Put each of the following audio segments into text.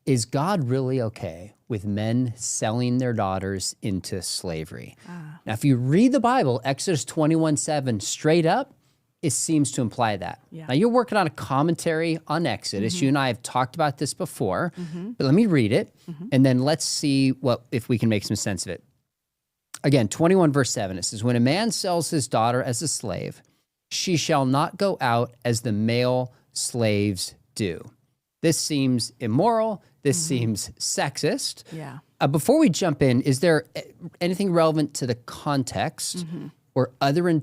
is God really okay with men selling their daughters into slavery? Now, if you read the Bible, Exodus 21:7, straight up, it seems to imply that. Yeah. Now, you're working on a commentary on Exodus. You and I have talked about this before, but let me read it, and then let's see if we can make some sense of it. Again, 21 verse 7, it says, when a man sells his daughter as a slave, she shall not go out as the male slaves do. This seems immoral. This seems sexist. Yeah. Before we jump in, is there anything relevant to the context or other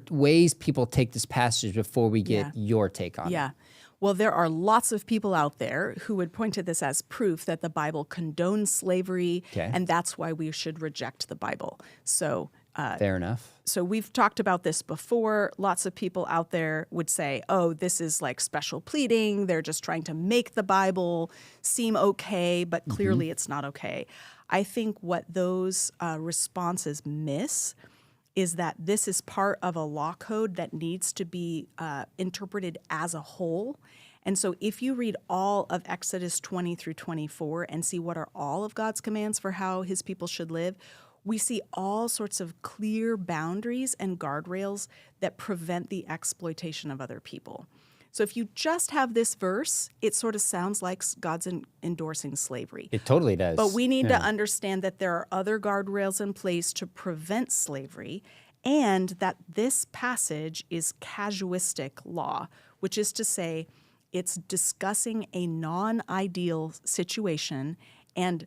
ways people take this passage before we get your take on it? Yeah. Well, there are lots of people out there who would point to this as proof that the Bible condones slavery, and that's why we should reject the Bible. So fair enough. So we've talked about this before. Lots of people out there would say, oh, this is like special pleading. They're just trying to make the Bible seem okay, but clearly it's not okay. I think what those responses miss is that this is part of a law code that needs to be interpreted as a whole. And so if you read all of Exodus 20 through 24 and see what are all of God's commands for how his people should live, we see all sorts of clear boundaries and guardrails that prevent the exploitation of other people. So if you just have this verse, it sort of sounds like God's endorsing slavery. It totally does. But we need to understand that there are other guardrails in place to prevent slavery, and that this passage is casuistic law, which is to say it's discussing a non-ideal situation and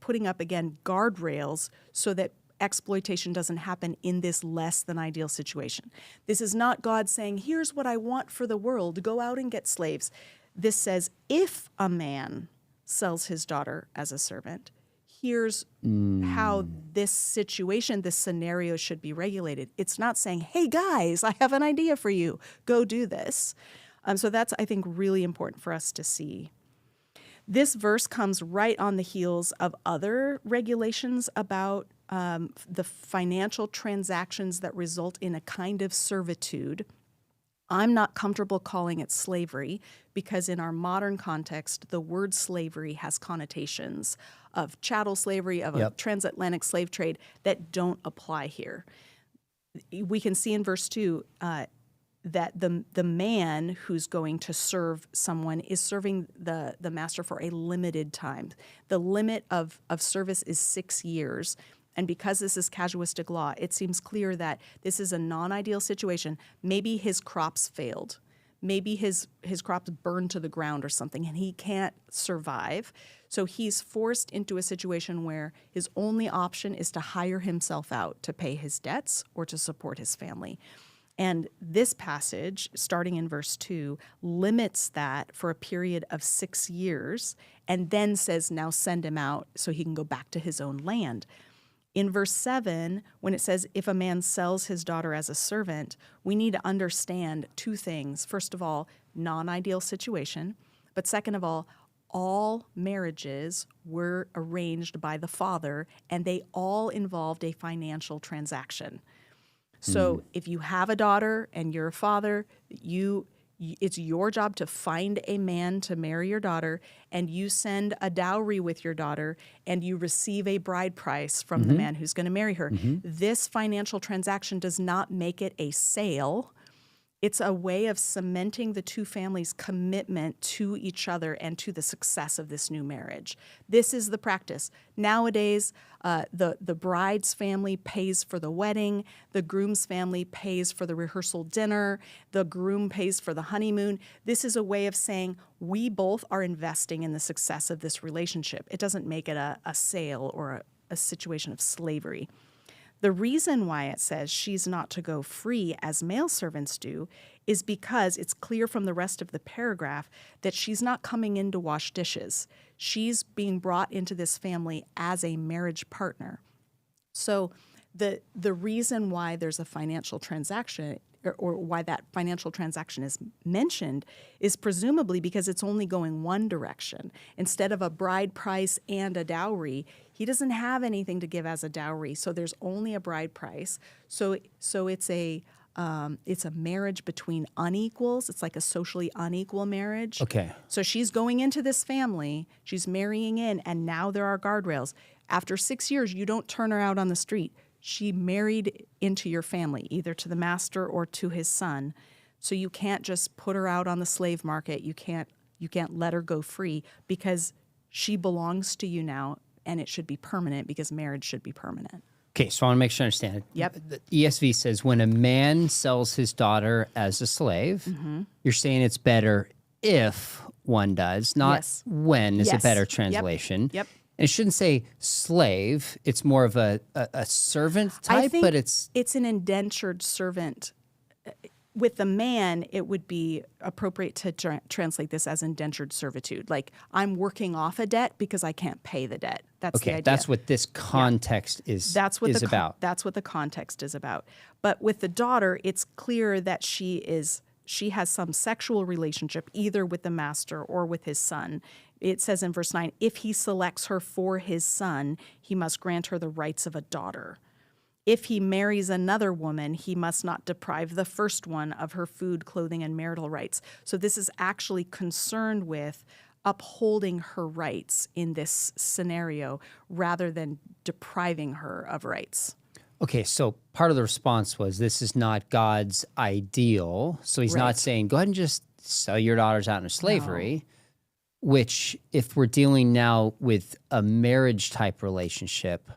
putting up, again, guardrails so that exploitation doesn't happen in this less than ideal situation. This is not God saying, here's what I want for the world, go out and get slaves. This says, if a man sells his daughter as a servant, here's how this situation, this scenario should be regulated. It's not saying, hey guys, I have an idea for you, go do this. So that's, I think, really important for us to see. This verse comes right on the heels of other regulations about the financial transactions that result in a kind of servitude. I'm not comfortable calling it slavery because in our modern context, the word slavery has connotations of chattel slavery, of a transatlantic slave trade that don't apply here. We can see in verse 2 that the man who's going to serve someone is serving the master for a limited time. The limit of service is 6 years. And because this is casuistic law, it seems clear that this is a non-ideal situation. Maybe his crops failed. Maybe his crops burned to the ground or something, and he can't survive. So he's forced into a situation where his only option is to hire himself out to pay his debts or to support his family. And this passage, starting in verse 2, limits that for a period of 6 years and then says, now send him out so he can go back to his own land. In verse 7, when it says, if a man sells his daughter as a servant, we need to understand two things. First of all, non-ideal situation. But second of all marriages were arranged by the father, and they all involved a financial transaction. So if you have a daughter and you're a father, it's your job to find a man to marry your daughter, and you send a dowry with your daughter, and you receive a bride price from the man who's going to marry her. This financial transaction does not make it a sale. It's a way of cementing the two families' commitment to each other and to the success of this new marriage. This is the practice. Nowadays, the bride's family pays for the wedding, the groom's family pays for the rehearsal dinner, the groom pays for the honeymoon. This is a way of saying we both are investing in the success of this relationship. It doesn't make it a sale or a situation of slavery. The reason why it says she's not to go free as male servants do is because it's clear from the rest of the paragraph that she's not coming in to wash dishes. She's being brought into this family as a marriage partner. So the reason why there's a financial transaction or why that financial transaction is mentioned is presumably because it's only going one direction. Instead of a bride price and a dowry, he doesn't have anything to give as a dowry, so there's only a bride price. So it's a it's a marriage between unequals. It's like a socially unequal marriage. Okay. So she's going into this family, she's marrying in, and now there are guardrails. After 6 years, you don't turn her out on the street. She married into your family, either to the master or to his son. So you can't just put her out on the slave market. You can't let her go free because she belongs to you now, and it should be permanent because marriage should be permanent. Okay, so I want to make sure I understand it. Yep. The ESV says when a man sells his daughter as a slave, you're saying it's better if one does, not Yes. when is a Yes. better Yep. translation. Yep. And it shouldn't say slave. It's more of a servant type, I think but it's an indentured servant. With the man, it would be appropriate to translate this as indentured servitude. Like, I'm working off a debt because I can't pay the debt. That's the okay. idea. That's what this context is about. That's what the context is about. But with the daughter, it's clear that she has some sexual relationship either with the master or with his son. It says in verse 9, if he selects her for his son, he must grant her the rights of a daughter. If he marries another woman, he must not deprive the first one of her food, clothing, and marital rights. So this is actually concerned with upholding her rights in this scenario rather than depriving her of rights. Okay, so part of the response was this is not God's ideal. So he's Right. not saying go ahead and just sell your daughters out into slavery, which if we're dealing now with a marriage type relationship,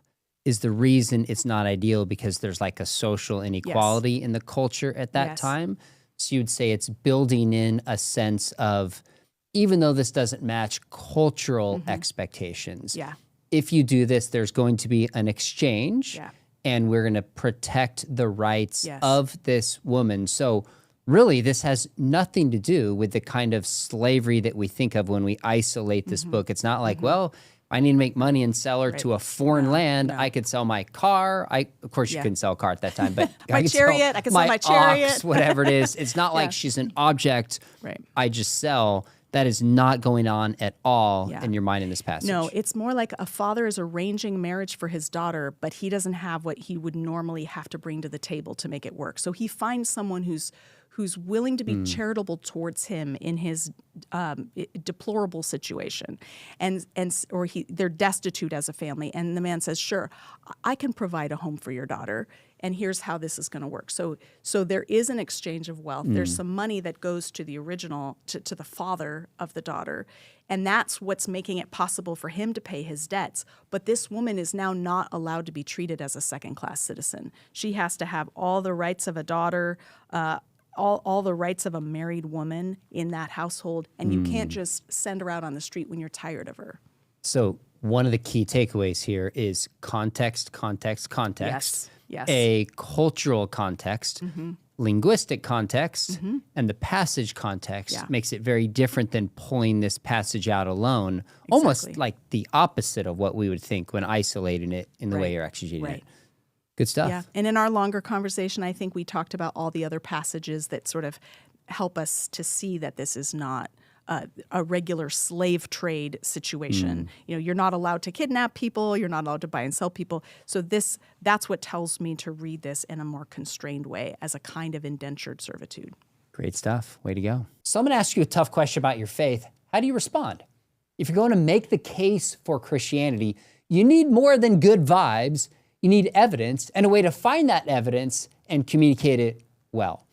is the reason it's not ideal because there's like a social inequality in the culture at that Yes. time. So you'd say it's building in a sense of, even though this doesn't match cultural expectations, Yeah. if you do this, there's going to be an exchange Yeah. and we're going to protect the rights Yes. of this woman. So really, this has nothing to do with the kind of slavery that we think of when we isolate this book. It's not like, well, I need to make money and sell her to a foreign land. I could sell my car. Of course, you couldn't sell a car at that time, but My I could chariot. I could sell my chariot. ox, whatever it is. It's not like she's an object Right. I just sell. That is not going on at all Yeah. in your mind in this passage. No, it's more like a father is arranging marriage for his daughter, but he doesn't have what he would normally have to bring to the table to make it work. So he finds someone who's willing to be charitable towards him in his deplorable situation, or they're destitute as a family, and the man says, "Sure, I can provide a home for your daughter, and here's how this is going to work." So there is an exchange of wealth. There's some money that goes to the original, to the father of the daughter, and that's what's making it possible for him to pay his debts. But this woman is now not allowed to be treated as a second-class citizen. She has to have all the rights of a daughter, all the rights of a married woman in that household, and you can't just send her out on the street when you're tired of her. So one of the key takeaways here is context. Yes. A cultural context, linguistic context, and the passage context makes it very different than pulling this passage out alone, almost like the opposite of what we would think when isolating it in the way you're exegeting it. Good stuff. Yeah, and in our longer conversation, I think we talked about all the other passages that sort of help us to see that this is not a regular slave trade situation. You know, you're not allowed to kidnap people. You're not allowed to buy and sell people. So that's what tells me to read this in a more constrained way as a kind of indentured servitude. Great stuff. Way to go. So I'm going to ask you a tough question about your faith. How do you respond? If you're going to make the case for Christianity, you need more than good vibes. You need evidence and a way to find that evidence and communicate it well.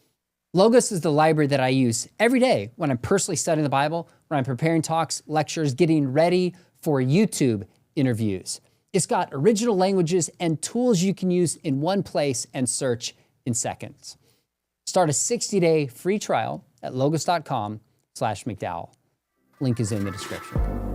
Logos is the library that I use every day when I'm personally studying the Bible, when I'm preparing talks, lectures, getting ready for YouTube interviews. It's got original languages and tools you can use in one place and search in seconds. Start a 60-day free trial at logos.com/McDowell. Link is in the description.